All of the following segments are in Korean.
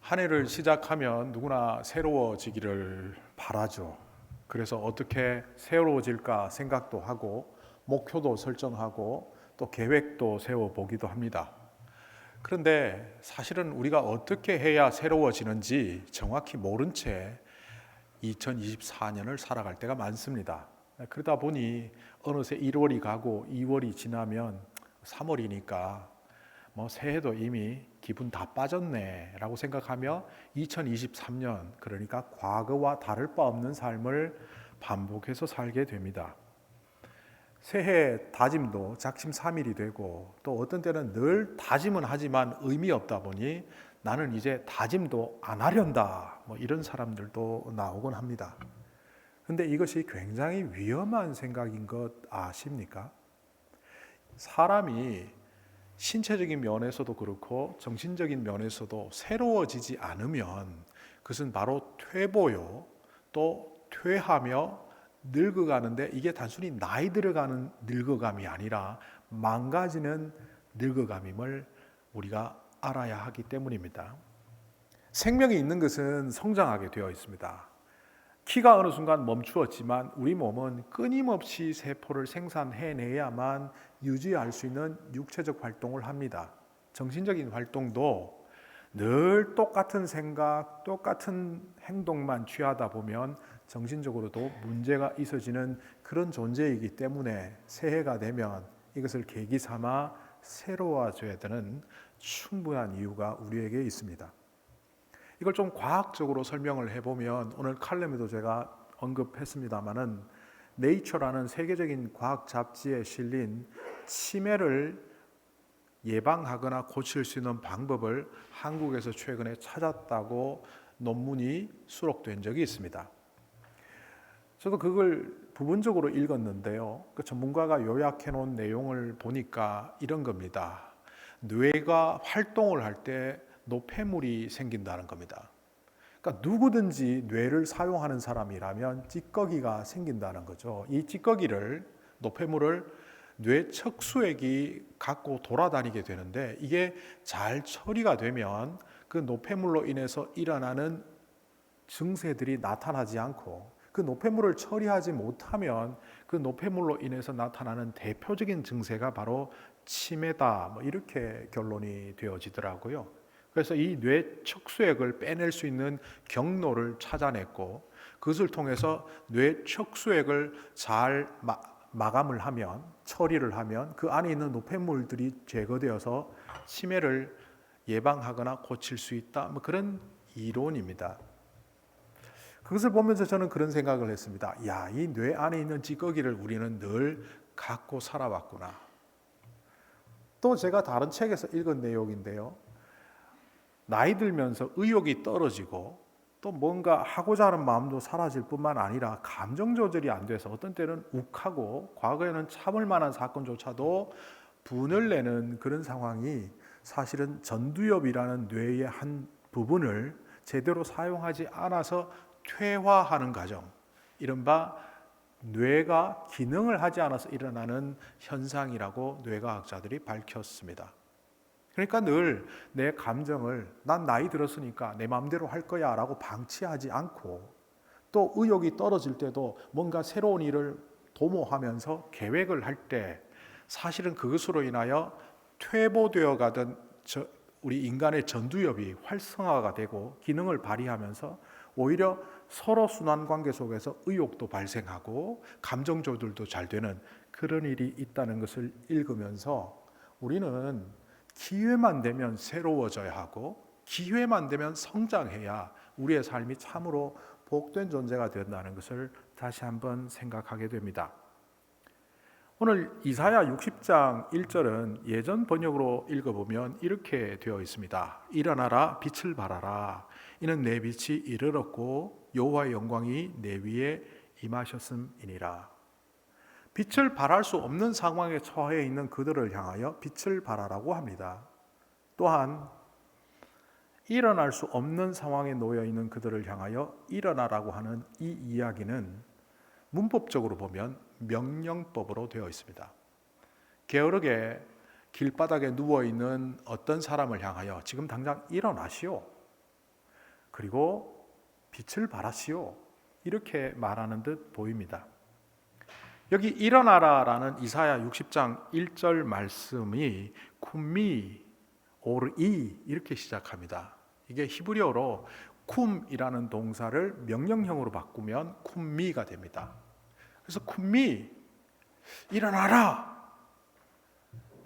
한 해를 시작하면 누구나 새로워지기를 바라죠. 그래서 어떻게 새로워질까 생각도 하고 목표도 설정하고 또 계획도 세워보기도 합니다. 그런데 사실은 우리가 어떻게 해야 새로워지는지 정확히 모른 채 2024년을 살아갈 때가 많습니다. 그러다 보니 어느새 1월이 가고 2월이 지나면 3월이니까 새해도 이미 기분 다 빠졌네 라고 생각하며 2023년, 그러니까 과거와 다를 바 없는 삶을 반복해서 살게 됩니다. 새해 다짐도 작심삼일이 되고 또 어떤 때는 늘 다짐은 하지만 의미 없다 보니 나는 이제 다짐도 안 하련다, 이런 사람들도 나오곤 합니다. 근데 이것이 굉장히 위험한 생각인 것 아십니까? 사람이 신체적인 면에서도 그렇고 정신적인 면에서도 새로워지지 않으면 그것은 바로 퇴보요, 또 퇴하며 늙어가는데, 이게 단순히 나이 들어가는 늙어감이 아니라 망가지는 늙어감임을 우리가 알아야 하기 때문입니다. 생명이 있는 것은 성장하게 되어 있습니다. 키가 어느 순간 멈추었지만 우리 몸은 끊임없이 세포를 생산해내야만 유지할 수 있는 육체적 활동을 합니다. 정신적인 활동도 늘 똑같은 생각, 똑같은 행동만 취하다 보면 정신적으로도 문제가 있어지는 그런 존재이기 때문에 새해가 되면 이것을 계기 삼아 새로워져야 되는 충분한 이유가 우리에게 있습니다. 이걸 좀 과학적으로 설명을 해보면, 오늘 칼럼에도 제가 언급했습니다마는 네이처라는 세계적인 과학 잡지에 실린 치매를 예방하거나 고칠 수 있는 방법을 한국에서 최근에 찾았다고 논문이 수록된 적이 있습니다. 저도 그걸 부분적으로 읽었는데요. 그 전문가가 요약해 놓은 내용을 보니까 이런 겁니다. 뇌가 활동을 할 때 노폐물이 생긴다는 겁니다. 그러니까 누구든지 뇌를 사용하는 사람이라면 찌꺼기가 생긴다는 거죠. 이 찌꺼기를, 노폐물을 뇌 척수액이 갖고 돌아다니게 되는데, 이게 잘 처리가 되면 그 노폐물로 인해서 일어나는 증세들이 나타나지 않고, 그 노폐물을 처리하지 못하면 그 노폐물로 인해서 나타나는 대표적인 증세가 바로 치매다, 이렇게 결론이 되어지더라고요. 그래서 이 뇌 척수액을 빼낼 수 있는 경로를 찾아냈고, 그것을 통해서 뇌 척수액을 잘 마감을 하면, 처리를 하면 그 안에 있는 노폐물들이 제거되어서 치매를 예방하거나 고칠 수 있다, 그런 이론입니다. 그것을 보면서 저는 그런 생각을 했습니다. 이 뇌 안에 있는 찌꺼기를 우리는 늘 갖고 살아왔구나. 또 제가 다른 책에서 읽은 내용인데요. 나이 들면서 의욕이 떨어지고 또 뭔가 하고자 하는 마음도 사라질 뿐만 아니라 감정 조절이 안 돼서 어떤 때는 욱하고 과거에는 참을 만한 사건조차도 분을 내는 그런 상황이, 사실은 전두엽이라는 뇌의 한 부분을 제대로 사용하지 않아서 퇴화하는 과정, 이른바 뇌가 기능을 하지 않아서 일어나는 현상이라고 뇌과학자들이 밝혔습니다. 그러니까 늘 내 감정을 난 나이 들었으니까 내 마음대로 할 거야 라고 방치하지 않고, 또 의욕이 떨어질 때도 뭔가 새로운 일을 도모하면서 계획을 할 때 사실은 그것으로 인하여 퇴보되어 가던 우리 인간의 전두엽이 활성화가 되고 기능을 발휘하면서 오히려 서로 순환관계 속에서 의욕도 발생하고 감정 조절도 잘 되는 그런 일이 있다는 것을 읽으면서, 우리는 기회만 되면 새로워져야 하고 기회만 되면 성장해야 우리의 삶이 참으로 복된 존재가 된다는 것을 다시 한번 생각하게 됩니다. 오늘 이사야 60장 1절은 예전 번역으로 읽어보면 이렇게 되어 있습니다. 일어나라, 빛을 발하라. 이는 내 빛이 이르렀고 여호와의 영광이 내 위에 임하셨음이니라. 빛을 발할 수 없는 상황에 처해 있는 그들을 향하여 빛을 발하라고 합니다. 또한 일어날 수 없는 상황에 놓여 있는 그들을 향하여 일어나라고 하는 이 이야기는 문법적으로 보면 명령법으로 되어 있습니다. 게으르게 길바닥에 누워있는 어떤 사람을 향하여 지금 당장 일어나시오, 그리고 빛을 발하시오. 이렇게 말하는 듯 보입니다. 여기 일어나라라는 이사야 60장 1절 말씀이 쿰미 오르이 이렇게 시작합니다. 이게 히브리어로 쿰이라는 동사를 명령형으로 바꾸면 쿰미가 됩니다. 그래서 쿰미 일어나라.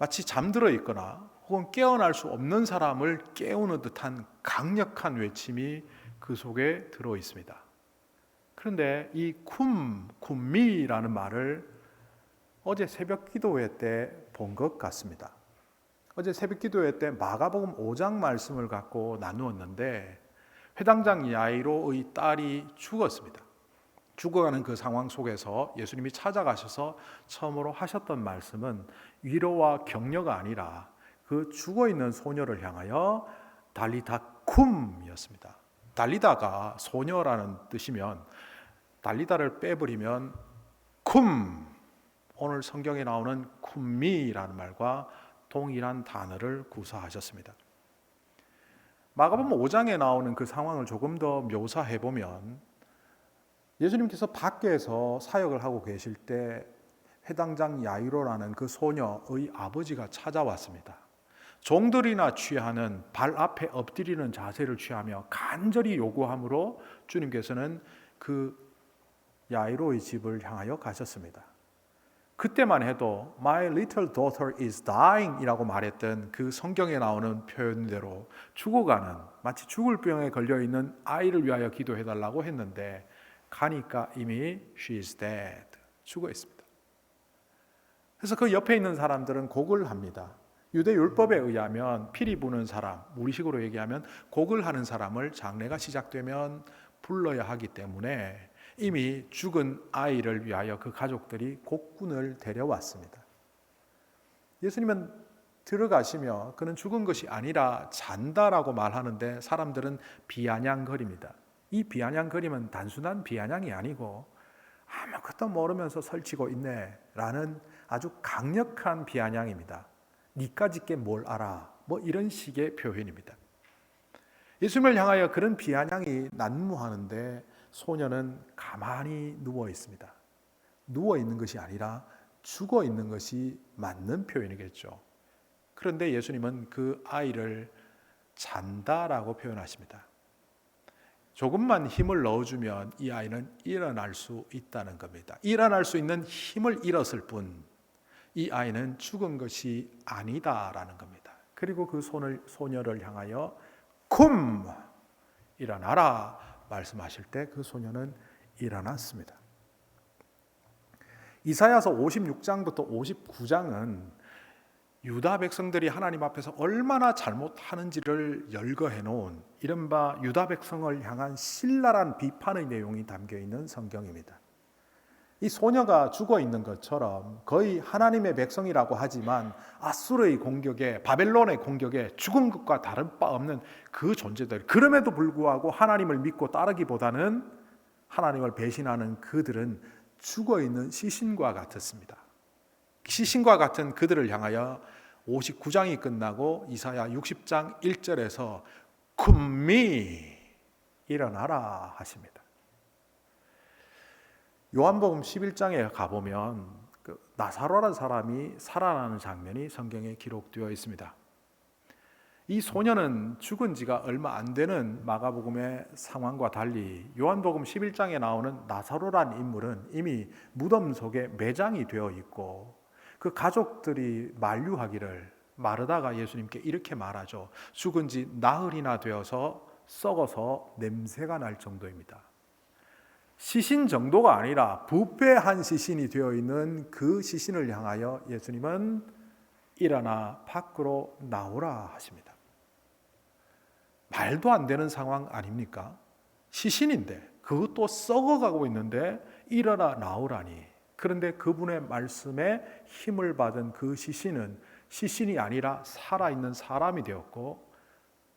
마치 잠들어 있거나 혹은 깨어날 수 없는 사람을 깨우는 듯한 강력한 외침이 그 속에 들어 있습니다. 그런데 이 쿰미라는 말을 어제 새벽 기도회 때 본 것 같습니다. 어제 새벽 기도회 때 마가복음 5장 말씀을 갖고 나누었는데 회당장 야이로의 딸이 죽었습니다. 죽어가는 그 상황 속에서 예수님이 찾아가셔서 처음으로 하셨던 말씀은 위로와 격려가 아니라 그 죽어있는 소녀를 향하여 달리다 쿰이었습니다. 달리다가 소녀라는 뜻이면 달리다를 빼버리면 쿰, 오늘 성경에 나오는 쿰미라는 말과 동일한 단어를 구사하셨습니다. 마가복음 5장에 나오는 그 상황을 조금 더 묘사해 보면 예수님께서 밖에서 사역을 하고 계실 때 회당장 야이로라는 그 소녀의 아버지가 찾아왔습니다. 종들이나 취하는 발 앞에 엎드리는 자세를 취하며 간절히 요구함으로 주님께서는 그 야이로의 집을 향하여 가셨습니다. 그때만 해도 My little daughter is dying 이라고 말했던 그 성경에 나오는 표현대로 죽어가는, 마치 죽을 병에 걸려있는 아이를 위하여 기도해달라고 했는데 가니까 이미 she is dead, 죽어 있습니다. 그래서 그 옆에 있는 사람들은 곡을 합니다. 유대 율법에 의하면 피리 부는 사람, 우리식으로 얘기하면 곡을 하는 사람을 장례가 시작되면 불러야 하기 때문에 이미 죽은 아이를 위하여 그 가족들이 곡군을 데려왔습니다. 예수님은 들어가시며 그는 죽은 것이 아니라 잔다라고 말하는데 사람들은 비아냥거립니다. 이 비아냥거림은 단순한 비아냥이 아니고 아무것도 모르면서 설치고 있네 라는 아주 강력한 비아냥입니다. 니까짓게 뭘 알아, 뭐 이런 식의 표현입니다. 예수님을 향하여 그런 비아냥이 난무하는데 소녀는 가만히 누워 있습니다. 누워 있는 것이 아니라 죽어 있는 것이 맞는 표현이겠죠. 그런데 예수님은 그 아이를 잔다라고 표현하십니다. 조금만 힘을 넣어주면 이 아이는 일어날 수 있다는 겁니다. 일어날 수 있는 힘을 잃었을 뿐 이 아이는 죽은 것이 아니다라는 겁니다. 그리고 그 소녀를 향하여 쿰 일어나라 말씀하실 때 그 소녀는 일어났습니다. 이사야서 56장부터 59장은 유다 백성들이 하나님 앞에서 얼마나 잘못하는지를 열거해 놓은 이른바 유다 백성을 향한 신랄한 비판의 내용이 담겨 있는 성경입니다. 이 소녀가 죽어 있는 것처럼 거의 하나님의 백성이라고 하지만 아수르의 공격에, 바벨론의 공격에 죽은 것과 다른 바 없는 그 존재들, 그럼에도 불구하고 하나님을 믿고 따르기보다는 하나님을 배신하는 그들은 죽어 있는 시신과 같았습니다. 시신과 같은 그들을 향하여 59장이 끝나고 이사야 60장 1절에서 쿰미 일어나라 하십니다. 요한복음 11장에 가보면 그 나사로라는 사람이 살아나는 장면이 성경에 기록되어 있습니다. 이 소녀는 죽은 지가 얼마 안 되는 마가복음의 상황과 달리 요한복음 11장에 나오는 나사로라는 인물은 이미 무덤 속에 매장이 되어 있고 그 가족들이 만류하기를 마르다가 예수님께 이렇게 말하죠. 죽은 지 나흘이나 되어서 썩어서 냄새가 날 정도입니다. 시신 정도가 아니라 부패한 시신이 되어 있는 그 시신을 향하여 예수님은 일어나 밖으로 나오라 하십니다. 말도 안 되는 상황 아닙니까? 시신인데 그것도 썩어가고 있는데 일어나 나오라니. 그런데 그분의 말씀에 힘을 받은 그 시신은 시신이 아니라 살아있는 사람이 되었고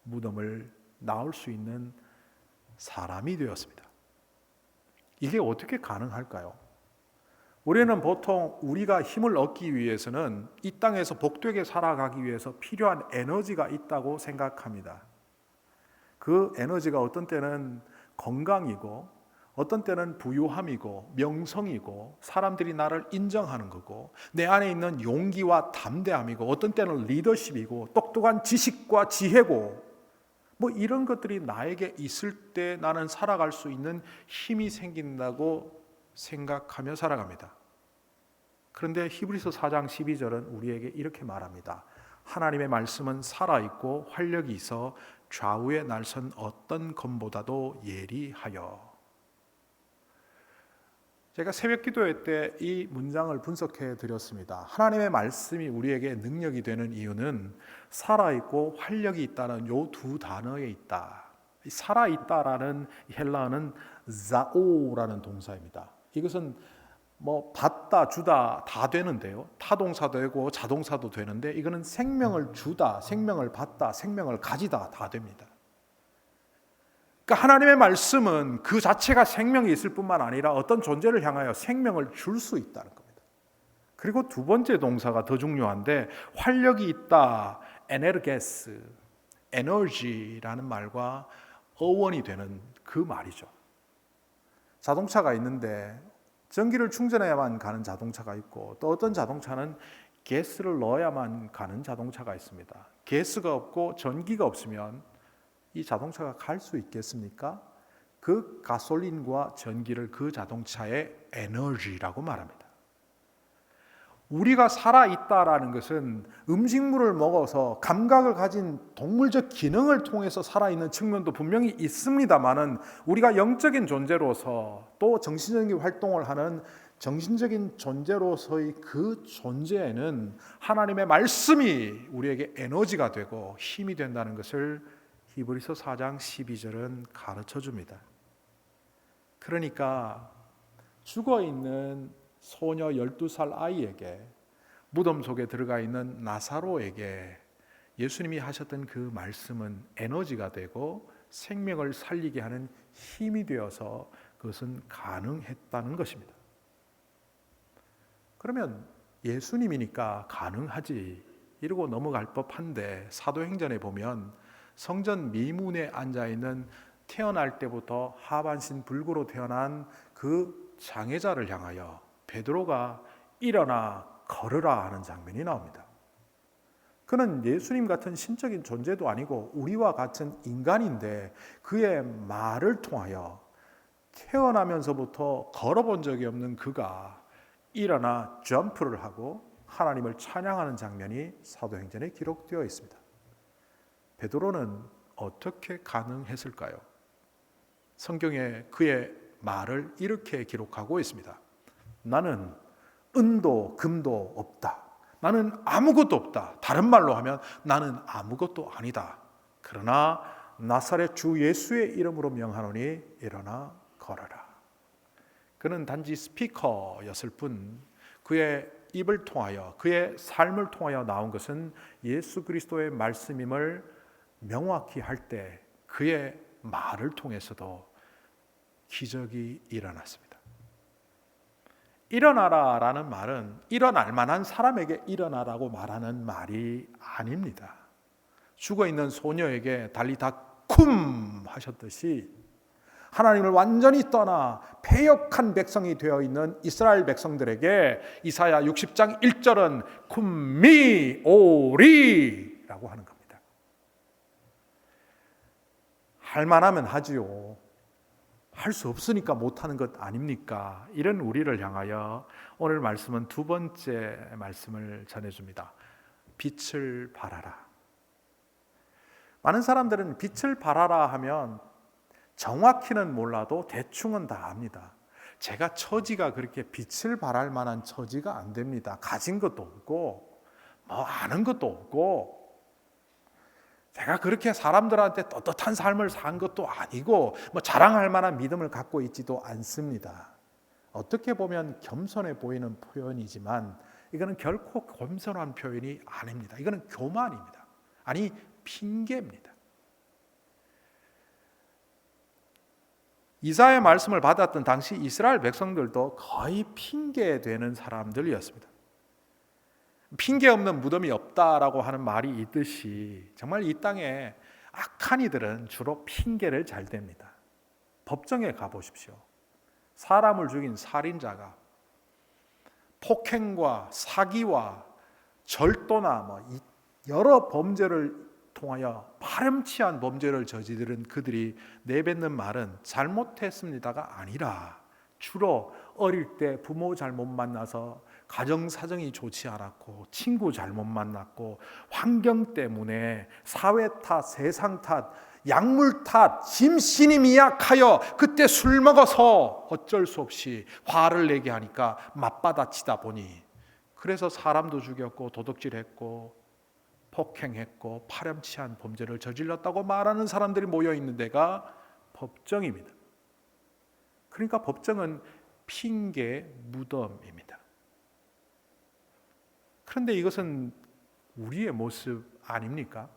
무덤을 나올 수 있는 사람이 되었습니다. 이게 어떻게 가능할까요? 우리는 보통 우리가 힘을 얻기 위해서는 이 땅에서 복되게 살아가기 위해서 필요한 에너지가 있다고 생각합니다. 그 에너지가 어떤 때는 건강이고 어떤 때는 부유함이고 명성이고 사람들이 나를 인정하는 거고 내 안에 있는 용기와 담대함이고 어떤 때는 리더십이고 똑똑한 지식과 지혜고 뭐 이런 것들이 나에게 있을 때 나는 살아갈 수 있는 힘이 생긴다고 생각하며 살아갑니다. 그런데 히브리서 4장 12절은 우리에게 이렇게 말합니다. 하나님의 말씀은 살아있고 활력이 있어 좌우에 날선 어떤 검보다도 예리하여. 제가 새벽 기도회 때 이 문장을 분석해 드렸습니다. 하나님의 말씀이 우리에게 능력이 되는 이유는 살아있고 활력이 있다는 요 두 단어에 있다. 살아있다라는 헬라어는 자오라는 동사입니다. 이것은 뭐 받다 주다 다 되는데요. 타동사도 되고 자동사도 되는데 이거는 생명을 주다, 생명을 받다, 생명을 가지다 다 됩니다. 그러니까 하나님의 말씀은 그 자체가 생명이 있을 뿐만 아니라 어떤 존재를 향하여 생명을 줄 수 있다는 겁니다. 그리고 두 번째 동사가 더 중요한데 활력이 있다, 에네르게스, 에너지라는 말과 어원이 되는 그 말이죠. 자동차가 있는데 전기를 충전해야만 가는 자동차가 있고 또 어떤 자동차는 가스를 넣어야만 가는 자동차가 있습니다. 가스가 없고 전기가 없으면 이 자동차가 갈 수 있겠습니까? 그 가솔린과 전기를 그 자동차의 에너지라고 말합니다. 우리가 살아있다라는 것은 음식물을 먹어서 감각을 가진 동물적 기능을 통해서 살아있는 측면도 분명히 있습니다만은 우리가 영적인 존재로서 또 정신적인 활동을 하는 정신적인 존재로서의 그 존재에는 하나님의 말씀이 우리에게 에너지가 되고 힘이 된다는 것을 히브리서 4장 12절은 가르쳐 줍니다. 그러니까 죽어있는 소녀 12살 아이에게 무덤 속에 들어가 있는 나사로에게 예수님이 하셨던 그 말씀은 에너지가 되고 생명을 살리게 하는 힘이 되어서 그것은 가능했다는 것입니다. 그러면 예수님이니까 가능하지 이러고 넘어갈 법한데 사도행전에 보면 성전 미문에 앉아있는 태어날 때부터 하반신 불구로 태어난 그 장애자를 향하여 베드로가 일어나 걸으라 하는 장면이 나옵니다. 그는 예수님 같은 신적인 존재도 아니고 우리와 같은 인간인데 그의 말을 통하여 태어나면서부터 걸어본 적이 없는 그가 일어나 점프를 하고 하나님을 찬양하는 장면이 사도행전에 기록되어 있습니다. 베드로는 어떻게 가능했을까요? 성경에 그의 말을 이렇게 기록하고 있습니다. 나는 은도 금도 없다. 나는 아무것도 없다. 다른 말로 하면 나는 아무것도 아니다. 그러나 나사렛 주 예수의 이름으로 명하노니 일어나 걸어라. 그는 단지 스피커였을 뿐 그의 입을 통하여 그의 삶을 통하여 나온 것은 예수 그리스도의 말씀임을 명확히 할 때 그의 말을 통해서도 기적이 일어났습니다. 일어나라라는 말은 일어날 만한 사람에게 일어나라고 말하는 말이 아닙니다. 죽어있는 소녀에게 달리다 쿰 하셨듯이 하나님을 완전히 떠나 패역한 백성이 되어 있는 이스라엘 백성들에게 이사야 60장 1절은 쿰미 오리라고 하는 겁니다. 할 만하면 하지요. 할 수 없으니까 못하는 것 아닙니까? 이런 우리를 향하여 오늘 말씀은 두 번째 말씀을 전해줍니다. 빛을 발하라. 많은 사람들은 빛을 발하라 하면 정확히는 몰라도 대충은 다 압니다. 제가 처지가 그렇게 빛을 발할 만한 처지가 안 됩니다. 가진 것도 없고 뭐 아는 것도 없고 제가 그렇게 사람들한테 떳떳한 삶을 산 것도 아니고 뭐 자랑할 만한 믿음을 갖고 있지도 않습니다. 어떻게 보면 겸손해 보이는 표현이지만 이거는 결코 겸손한 표현이 아닙니다. 이거는 교만입니다. 아니 핑계입니다. 이사야의 말씀을 받았던 당시 이스라엘 백성들도 거의 핑계되는 사람들이었습니다. 핑계 없는 무덤이 없다라고 하는 말이 있듯이 정말 이 땅에 악한 이들은 주로 핑계를 잘 댑니다. 법정에 가보십시오. 사람을 죽인 살인자가 폭행과 사기와 절도나 여러 범죄를 통하여 파렴치한 범죄를 저지른 그들이 내뱉는 말은 잘못했습니다가 아니라 주로 어릴 때 부모 잘못 만나서 가정 사정이 좋지 않았고 친구 잘못 만났고 환경 때문에 사회 탓, 세상 탓, 약물 탓, 심신이 미약하여 그때 술 먹어서 어쩔 수 없이 화를 내게 하니까 맞받아치다 보니 그래서 사람도 죽였고 도둑질했고 폭행했고 파렴치한 범죄를 저질렀다고 말하는 사람들이 모여 있는 데가 법정입니다. 그러니까 법정은 핑계 무덤입니다. 그런데 이것은 우리의 모습 아닙니까?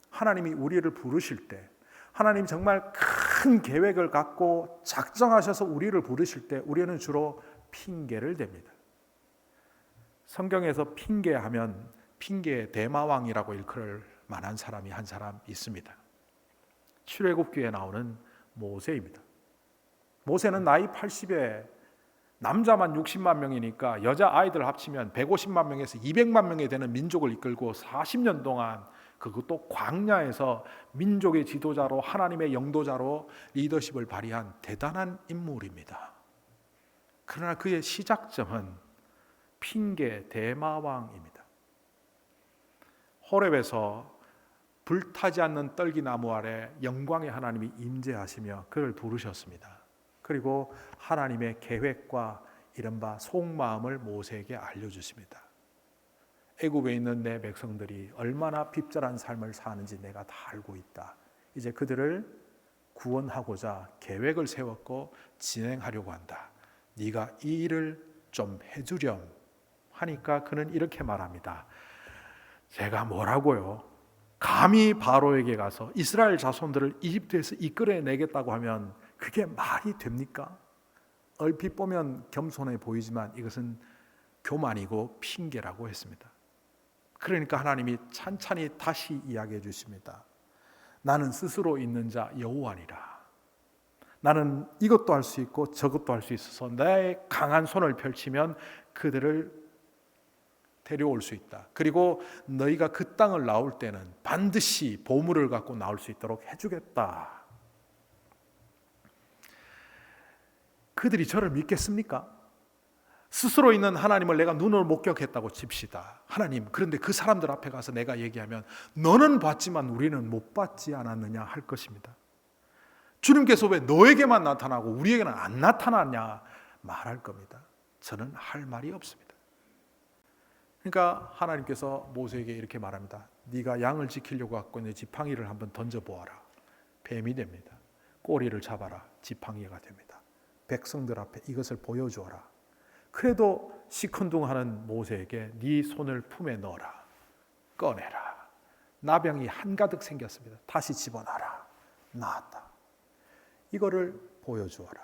하나님이 우리를 부르실 때, 하나님 정말 큰 계획을 갖고 작정하셔서 우리를 부르실 때 우리는 주로 핑계를 댑니다. 성경에서 핑계하면 핑계의 대마왕이라고 일컬을 만한 사람이 한 사람 있습니다. 출애굽기에 나오는 모세입니다. 모세는 나이 80에 남자만 60만 명이니까 여자 아이들 합치면 150만 명에서 200만 명이 되는 민족을 이끌고 40년 동안 그것도 광야에서 민족의 지도자로 하나님의 영도자로 리더십을 발휘한 대단한 인물입니다. 그러나 그의 시작점은 핑계 대마왕입니다. 호렙에서 불타지 않는 떨기나무 아래 영광의 하나님이 임재하시며 그를 부르셨습니다. 그리고 하나님의 계획과 이른바 속마음을 모세에게 알려주십니다. 애굽에 있는 내 백성들이 얼마나 핍절한 삶을 사는지 내가 다 알고 있다. 이제 그들을 구원하고자 계획을 세웠고 진행하려고 한다. 네가 이 일을 좀 해주렴 하니까 그는 이렇게 말합니다. 제가 뭐라고요? 감히 바로에게 가서 이스라엘 자손들을 이집트에서 이끌어내겠다고 하면 그게 말이 됩니까? 얼핏 보면 겸손해 보이지만 이것은 교만이고 핑계라고 했습니다. 그러니까 하나님이 찬찬히 다시 이야기해 주십니다. 나는 스스로 있는 자 여호와니라. 나는 이것도 할 수 있고 저것도 할 수 있어서 내 강한 손을 펼치면 그들을 데려올 수 있다. 그리고 너희가 그 땅을 나올 때는 반드시 보물을 갖고 나올 수 있도록 해주겠다. 그들이 저를 믿겠습니까? 스스로 있는 하나님을 내가 눈으로 목격했다고 칩시다. 하나님, 그런데 그 사람들 앞에 가서 내가 얘기하면 너는 봤지만 우리는 못 봤지 않았느냐 할 것입니다. 주님께서 왜 너에게만 나타나고 우리에게는 안 나타나냐 말할 겁니다. 저는 할 말이 없습니다. 그러니까 하나님께서 모세에게 이렇게 말합니다. 네가 양을 지키려고 갖고 있는 지팡이를 한번 던져보아라. 뱀이 됩니다. 꼬리를 잡아라. 지팡이가 됩니다. 백성들 앞에 이것을 보여주어라. 그래도 시큰둥하는 모세에게 네 손을 품에 넣어라. 꺼내라. 나병이 한가득 생겼습니다. 다시 집어넣어라. 나았다. 이거를 보여주어라.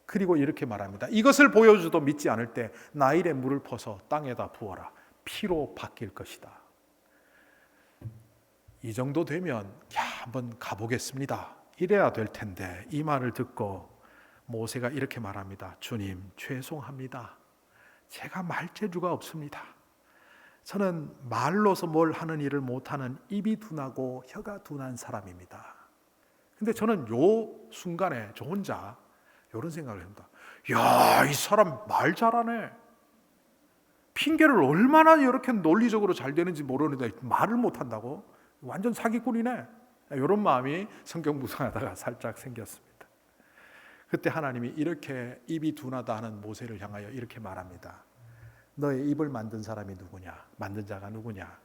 그리고 이렇게 말합니다. 이것을 보여줘도 믿지 않을 때 나일의 물을 퍼서 땅에다 부어라. 피로 바뀔 것이다. 이 정도 되면 한번 가보겠습니다. 이래야 될 텐데 이 말을 듣고 모세가 이렇게 말합니다. 주님, 죄송합니다. 제가 말재주가 없습니다. 저는 말로서 뭘 하는 일을 못하는 입이 둔하고 혀가 둔한 사람입니다. 근데 저는 요 순간에 저 혼자 이런 생각을 합니다. 야, 이 사람 말 잘하네. 핑계를 얼마나 이렇게 논리적으로 잘 되는지 모르는데 말을 못한다고? 완전 사기꾼이네. 이런 마음이 성경 묵상하다가 살짝 생겼습니다. 그때 하나님이 이렇게 입이 둔하다 하는 모세를 향하여 이렇게 말합니다. 너의 입을 만든 사람이 누구냐? 만든 자가 누구냐?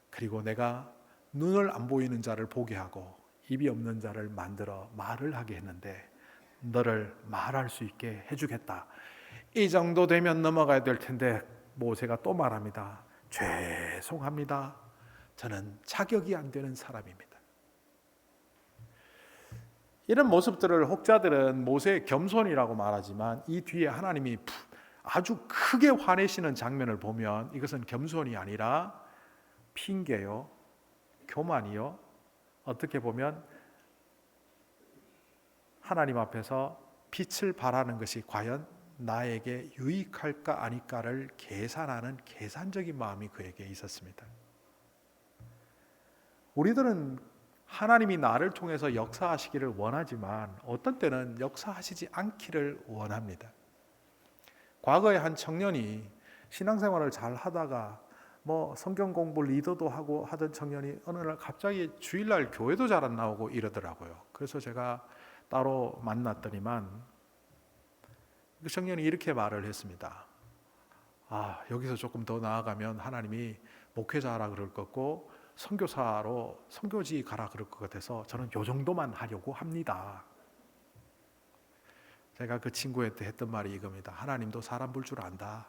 그리고 내가 눈을 안 보이는 자를 보게 하고 입이 없는 자를 만들어 말을 하게 했는데 너를 말할 수 있게 해주겠다. 이 정도 되면 넘어가야 될 텐데 모세가 또 말합니다. 죄송합니다. 저는 자격이 안 되는 사람입니다. 이런 모습들을 혹자들은 모세의 겸손이라고 말하지만 이 뒤에 하나님이 아주 크게 화내시는 장면을 보면 이것은 겸손이 아니라 핑계요, 교만이요, 어떻게 보면 하나님 앞에서 빛을 발하는 것이 과연 나에게 유익할까 아닐까를 계산하는 계산적인 마음이 그에게 있었습니다. 우리들은 하나님이 나를 통해서 역사하시기를 원하지만 어떤 때는 역사하시지 않기를 원합니다. 과거에 한 청년이 신앙생활을 잘 하다가 성경 공부 리더도 하고 하던 청년이 어느 날 갑자기 주일날 교회도 잘 안 나오고 이러더라고요. 그래서 제가 따로 만났더니만 그 청년이 이렇게 말을 했습니다. 여기서 조금 더 나아가면 하나님이 목회자라 그럴 거고 선교사로 선교지 가라 그럴 것 같아서 저는 요 정도만 하려고 합니다. 제가 그 친구한테 했던 말이 이겁니다. 하나님도 사람 볼 줄 안다.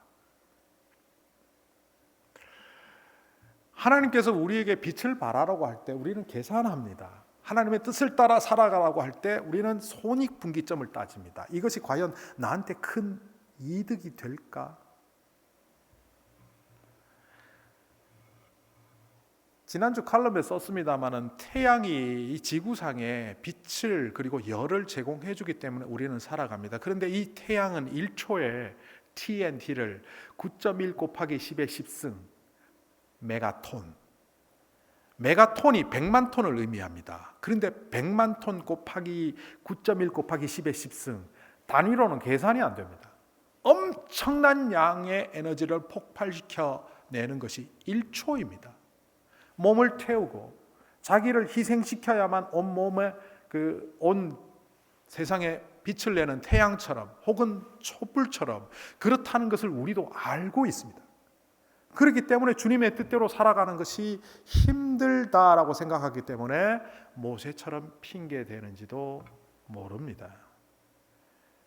하나님께서 우리에게 빛을 발하라고 할 때 우리는 계산합니다. 하나님의 뜻을 따라 살아가라고 할 때 우리는 손익분기점을 따집니다. 이것이 과연 나한테 큰 이득이 될까? 지난주 칼럼에 썼습니다마는 태양이 이 지구상에 빛을 그리고 열을 제공해 주기 때문에 우리는 살아갑니다. 그런데 이 태양은 1초에 TNT를 9.1 곱하기 10의 10승 메가톤, 메가톤이 100만 톤을 의미합니다. 그런데 100만 톤 곱하기 9.1 곱하기 10의 10승 단위로는 계산이 안 됩니다. 엄청난 양의 에너지를 폭발시켜 내는 것이 1초입니다. 몸을 태우고 자기를 희생시켜야만 온 몸에 온 세상에 빛을 내는 태양처럼 혹은 촛불처럼 그렇다는 것을 우리도 알고 있습니다. 그렇기 때문에 주님의 뜻대로 살아가는 것이 힘들다라고 생각하기 때문에 모세처럼 핑계대는지도 모릅니다.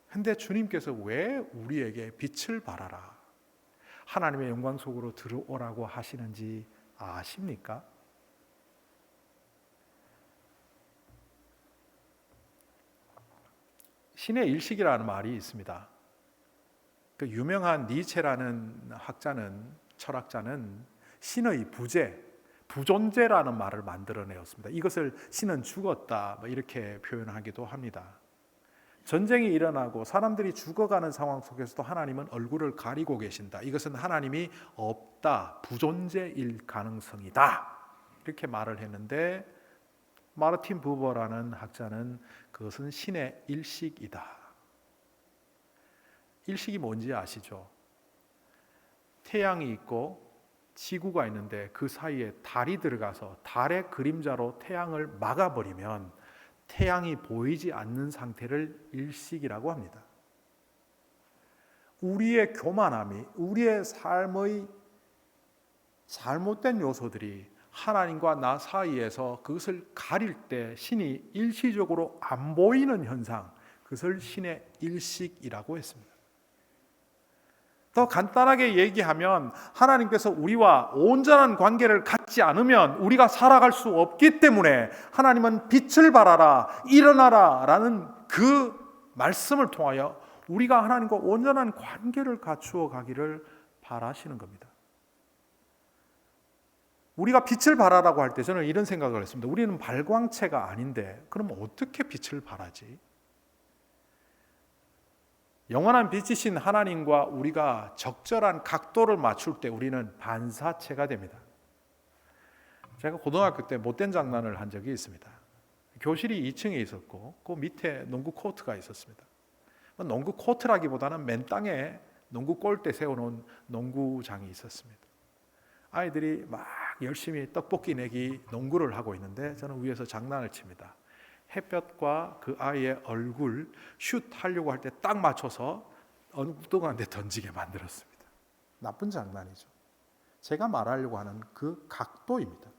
근데 주님께서 왜 우리에게 빛을 발하라, 하나님의 영광 속으로 들어오라고 하시는지 아십니까? 신의 일식이라는 말이 있습니다. 그 유명한 니체라는 철학자는 신의 부존재라는 말을 만들어내었습니다. 이것을 신은 죽었다 이렇게 표현하기도 합니다. 전쟁이 일어나고 사람들이 죽어가는 상황 속에서도 하나님은 얼굴을 가리고 계신다. 이것은 하나님이 없다, 부존재일 가능성이다 이렇게 말을 했는데 마르틴 부버라는 학자는 그것은 신의 일식이다. 일식이 뭔지 아시죠? 태양이 있고 지구가 있는데 그 사이에 달이 들어가서 달의 그림자로 태양을 막아버리면 태양이 보이지 않는 상태를 일식이라고 합니다. 우리의 교만함이, 우리의 삶의 잘못된 요소들이 하나님과 나 사이에서 그것을 가릴 때 신이 일시적으로 안 보이는 현상, 그것을 신의 일식이라고 했습니다. 더 간단하게 얘기하면 하나님께서 우리와 온전한 관계를 갖지 않으면 우리가 살아갈 수 없기 때문에 하나님은 빛을 발하라, 일어나라 라는 그 말씀을 통하여 우리가 하나님과 온전한 관계를 갖추어 가기를 바라시는 겁니다. 우리가 빛을 발하라고 할 때 저는 이런 생각을 했습니다. 우리는 발광체가 아닌데 그럼 어떻게 빛을 발하지? 영원한 빛이신 하나님과 우리가 적절한 각도를 맞출 때 우리는 반사체가 됩니다. 제가 고등학교 때 못된 장난을 한 적이 있습니다. 교실이 2층에 있었고 그 밑에 농구 코트가 있었습니다. 농구 코트라기보다는 맨 땅에 농구 골대 세워놓은 농구장이 있었습니다. 아이들이 막 열심히 떡볶이 내기 농구를 하고 있는데 저는 위에서 장난을 칩니다. 햇볕과 그 아이의 얼굴 슛 하려고 할 때 딱 맞춰서 엉뚱한 데 던지게 만들었습니다. 나쁜 장난이죠. 제가 말하려고 하는 그 각도입니다.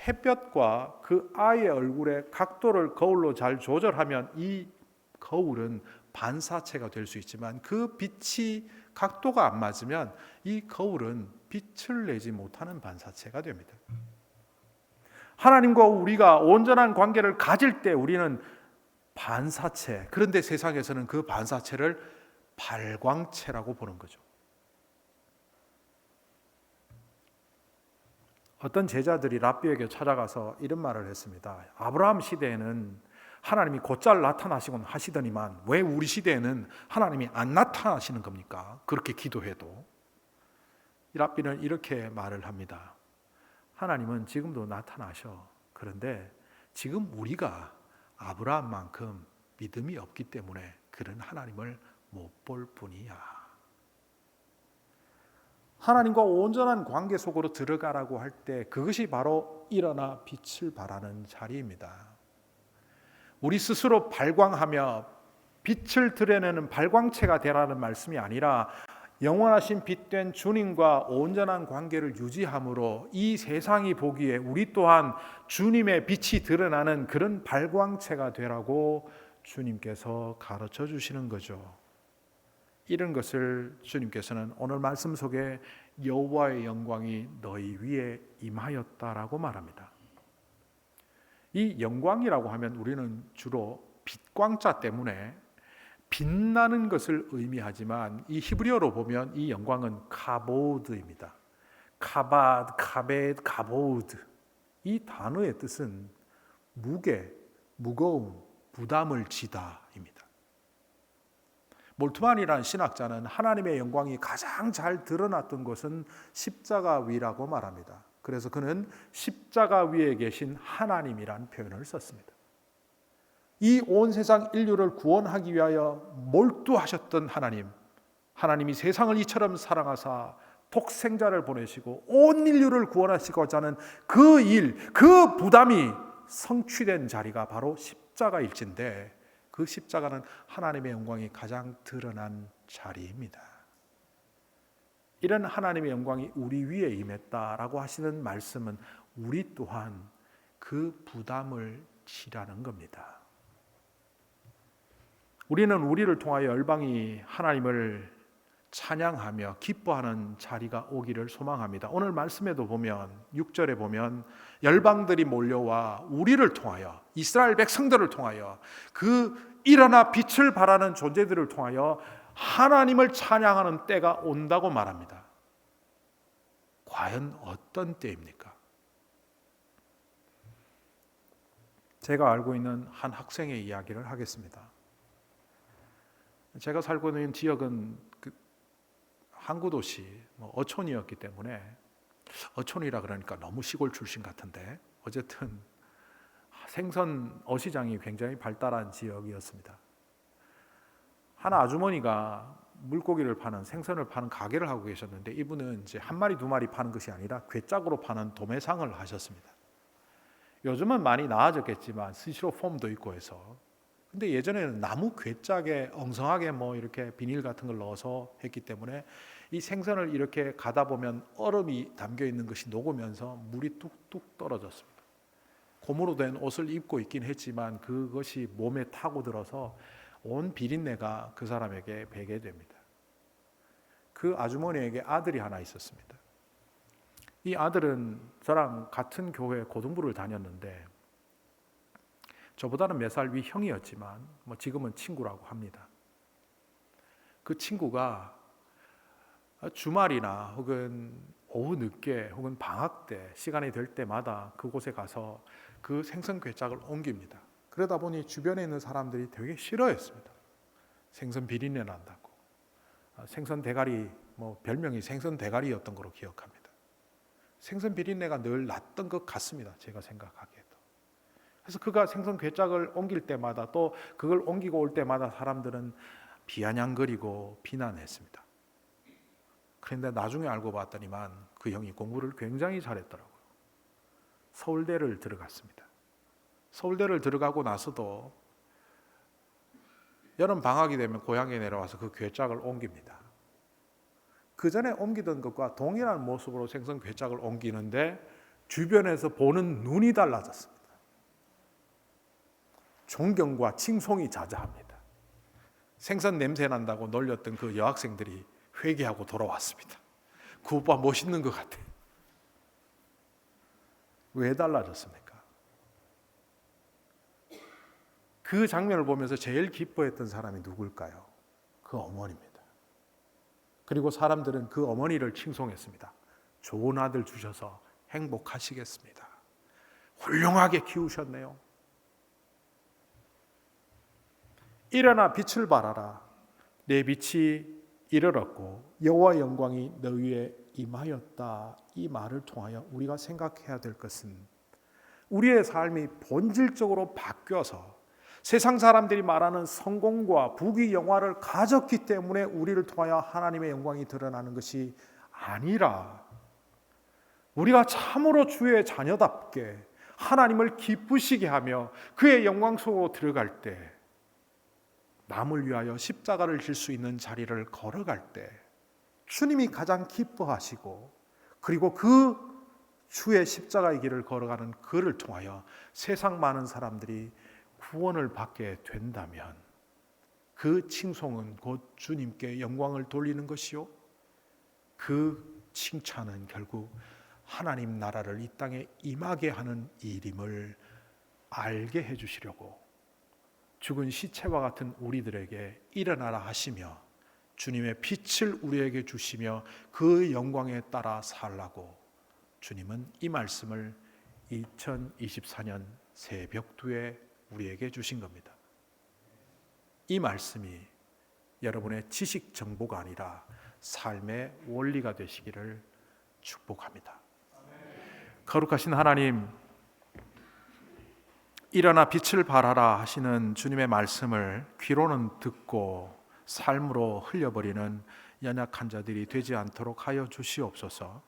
햇볕과 그 아이의 얼굴의 각도를 거울로 잘 조절하면 이 거울은 반사체가 될 수 있지만 그 빛이 각도가 안 맞으면 이 거울은 빛을 내지 못하는 반사체가 됩니다. 하나님과 우리가 온전한 관계를 가질 때 우리는 반사체, 그런데 세상에서는 그 반사체를 발광체라고 보는 거죠. 어떤 제자들이 랍비에게 찾아가서 이런 말을 했습니다. 아브라함 시대에는 하나님이 곧잘 나타나시곤 하시더니만 왜 우리 시대에는 하나님이 안 나타나시는 겁니까? 그렇게 기도해도. 이 랍비는 이렇게 말을 합니다. 하나님은 지금도 나타나셔. 그런데 지금 우리가 아브라함만큼 믿음이 없기 때문에 그런 하나님을 못 볼 뿐이야. 하나님과 온전한 관계 속으로 들어가라고 할 때 그것이 바로 일어나 빛을 발하는 자리입니다. 우리 스스로 발광하며 빛을 드러내는 발광체가 되라는 말씀이 아니라 영원하신 빛된 주님과 온전한 관계를 유지함으로 이 세상이 보기에 우리 또한 주님의 빛이 드러나는 그런 발광체가 되라고 주님께서 가르쳐 주시는 거죠. 이런 것을 주님께서는 오늘 말씀 속에 여호와의 영광이 너희 위에 임하였다라고 말합니다. 이 영광이라고 하면 우리는 주로 빛광자 때문에 빛나는 것을 의미하지만 이 히브리어로 보면 이 영광은 카보드입니다. 카바드, 카베드, 카보드. 이 단어의 뜻은 무게, 무거움, 부담을 지다입니다. 몰트만이라는 신학자는 하나님의 영광이 가장 잘 드러났던 곳은 십자가 위라고 말합니다. 그래서 그는 십자가 위에 계신 하나님이라는 표현을 썼습니다. 이 온 세상 인류를 구원하기 위하여 몰두하셨던 하나님, 하나님이 세상을 이처럼 사랑하사 독생자를 보내시고 온 인류를 구원하시고자 하는 그 일, 그 부담이 성취된 자리가 바로 십자가일진데 그 십자가는 하나님의 영광이 가장 드러난 자리입니다. 이런 하나님의 영광이 우리 위에 임했다라고 하시는 말씀은 우리 또한 그 부담을 지라는 겁니다. 우리는 우리를 통하여 열방이 하나님을 찬양하며 기뻐하는 자리가 오기를 소망합니다. 오늘 말씀에도 보면 6절에 보면 열방들이 몰려와 우리를 통하여 이스라엘 백성들을 통하여 그 일어나 빛을 발하는 존재들을 통하여 하나님을 찬양하는 때가 온다고 말합니다. 과연 어떤 때입니까? 제가 알고 있는 한 학생의 이야기를 하겠습니다. 제가 살고 있는 지역은 항구 도시 어촌이었기 때문에 어촌이라 그러니까 너무 시골 출신 같은데 어쨌든 생선 어시장이 굉장히 발달한 지역이었습니다. 한 아주머니가 물고기를 파는 생선을 파는 가게를 하고 계셨는데 이분은 이제 한 마리 두 마리 파는 것이 아니라 괴짝으로 파는 도매상을 하셨습니다. 요즘은 많이 나아졌겠지만 스시로 폼도 있고 해서 근데 예전에는 나무 괴짝에 엉성하게 이렇게 비닐 같은 걸 넣어서 했기 때문에 이 생선을 이렇게 가다 보면 얼음이 담겨 있는 것이 녹으면서 물이 뚝뚝 떨어졌습니다. 고무로 된 옷을 입고 있긴 했지만 그것이 몸에 타고 들어서 온 비린내가 그 사람에게 배게 됩니다. 그 아주머니에게 아들이 하나 있었습니다. 이 아들은 저랑 같은 교회 고등부를 다녔는데 저보다는 몇 살 위 형이었지만 지금은 친구라고 합니다. 그 친구가 주말이나 혹은 오후 늦게 혹은 방학 때 시간이 될 때마다 그곳에 가서 그 생선 괴짝을 옮깁니다. 그러다 보니 주변에 있는 사람들이 되게 싫어했습니다. 생선 비린내 난다고. 생선 대가리 별명이 생선 대가리였던 걸로 기억합니다. 생선 비린내가 늘 났던 것 같습니다. 제가 생각하기에도. 그래서 그가 생선 괴짝을 옮길 때마다 또 그걸 옮기고 올 때마다 사람들은 비아냥거리고 비난했습니다. 그런데 나중에 알고 봤더니만 그 형이 공부를 굉장히 잘했더라고요. 서울대를 들어갔습니다. 서울대를 들어가고 나서도 여름 방학이 되면 고향에 내려와서 그 괴짝을 옮깁니다. 그 전에 옮기던 것과 동일한 모습으로 생선 괴짝을 옮기는데 주변에서 보는 눈이 달라졌습니다. 존경과 칭송이 자자합니다. 생선 냄새 난다고 놀렸던 그 여학생들이 회개하고 돌아왔습니다. 그 오빠 멋있는 것 같아. 왜 달라졌습니까? 그 장면을 보면서 제일 기뻐했던 사람이 누굴까요? 그 어머니입니다. 그리고 사람들은 그 어머니를 칭송했습니다. 좋은 아들 주셔서 행복하시겠습니다. 훌륭하게 키우셨네요. 일어나 빛을 발하라. 내 빛이 이르렀고 여호와의 영광이 너 위에 임하였다. 이 말을 통하여 우리가 생각해야 될 것은 우리의 삶이 본질적으로 바뀌어서 세상 사람들이 말하는 성공과 부귀 영화를 가졌기 때문에 우리를 통하여 하나님의 영광이 드러나는 것이 아니라 우리가 참으로 주의 자녀답게 하나님을 기쁘시게 하며 그의 영광 속으로 들어갈 때, 남을 위하여 십자가를 질 수 있는 자리를 걸어갈 때 주님이 가장 기뻐하시고, 그리고 그 주의 십자가의 길을 걸어가는 그를 통하여 세상 많은 사람들이 구원을 받게 된다면 그 칭송은 곧 주님께 영광을 돌리는 것이요, 그 칭찬은 결국 하나님 나라를 이 땅에 임하게 하는 일임을 알게 해주시려고 죽은 시체와 같은 우리들에게 일어나라 하시며 주님의 빛을 우리에게 주시며 그 영광에 따라 살라고 주님은 이 말씀을 2024년 새벽두에 우리에게 주신 겁니다. 이 말씀이 여러분의 지식 정보가 아니라 삶의 원리가 되시기를 축복합니다. 거룩하신 하나님, 일어나 빛을 발하라 하시는 주님의 말씀을 귀로는 듣고 삶으로 흘려버리는 연약한 자들이 되지 않도록 하여 주시옵소서.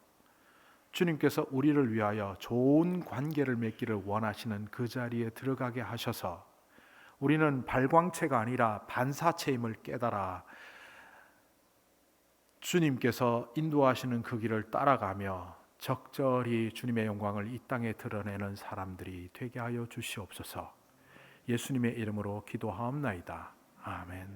주님께서 우리를 위하여 좋은 관계를 맺기를 원하시는 그 자리에 들어가게 하셔서 우리는 발광체가 아니라 반사체임을 깨달아 주님께서 인도하시는 그 길을 따라가며 적절히 주님의 영광을 이 땅에 드러내는 사람들이 되게 하여 주시옵소서. 예수님의 이름으로 기도하옵나이다. 아멘.